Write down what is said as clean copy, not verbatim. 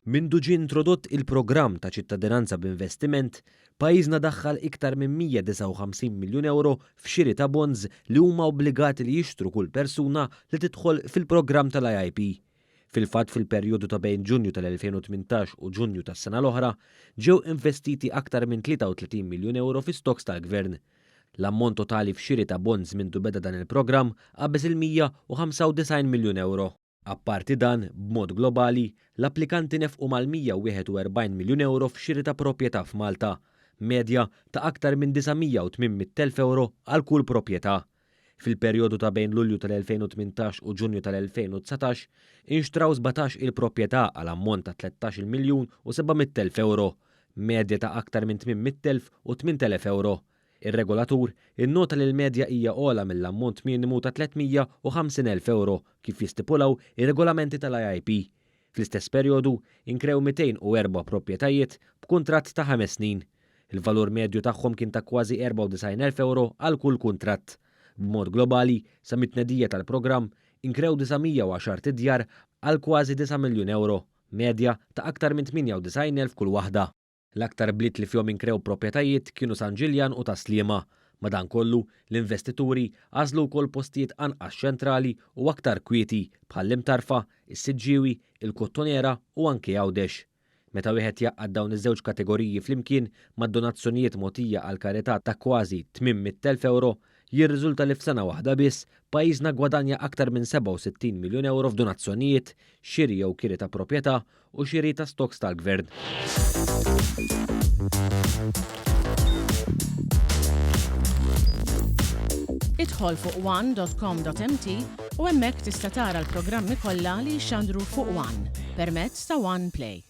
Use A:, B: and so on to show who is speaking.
A: Mindu ġie introdott il-programm ta' ċittadinanza b'investiment, pajjiżna daħħal iktar minn 159 miljun euro f'xiri ta' bonds li huma obbligati li jixtru kull persuna li tidħol fil-programm tal-IIP. Fil-fatt fil-perjodu ta' bejn Ġunju tal-2018 u Ġunju tas-sena l-oħra ġew investiti aktar minn 33 miljun euro fi stocks tal-Gvern. L-ammont totali f'xiri ta' bonds mindu beda dan il-programm qabeż il-195 miljun euro. Apparti dan, b'mod globali, l-applikanti nefqu mal-141 miljun euro f'xiri ta' proprjetà f'Malta, medja ta' aktar minn 908,000 euro għal kull proprjetà. Fil-perjodu ta' bejn Lulju tal-2018 u Ġunju tal-2019 inxtraw 17 il-proprjetà għal ammont ta' 13 miljun u 700,000 euro, medja ta' aktar minn 800,000 u 8,000 euro. Ir-regolatur innota li l-medja hija ogħla mill-ammont minimu ta' 350,000 euro kif jistipulaw ir-regolamenti tal-IIP. Fl-istess perjodu inkrew 204 proprjetajiet b'kuntratt ta' 5 snin. Il-valur medju tagħhom kien ta' kważi 94,000 euro għal kull kuntratt. B'mod globali, sa mit-tnedija tal-programm inkrew 910 tidjar għal kważi 9 miljun euro, medja ta' aktar minn 98,000 kull waħda. L-aktar bliet li fihom inkrew proprjetajiet kienu San Ġiljan u ta' Sliema. Madankollu, l-investituri għażlu wkoll postijiet anqas ċentrali u aktar kwieti bħall-Imtarfa, is-Siġġiewi, il-Kottonera u anke Għawdex. Meta wieħed jaqqad dawn iż-żewġ kategoriji flimkien mad-donazzjonijiet mogħtija għal karità ta' kważi 800,000 euro, jirriżulta li f'sena waħda biss pajjiżna gwadanja aktar minn 67 miljun euro f'donazzjonijiet, xiri jew kiri ta' proprjetà u xiri ta' stocks tal-Gvern.
B: Idħol fuq one.com.mt u hemmhekk tista' tara l-programmi kollha li jxandru fuq One permezz ta' One Play.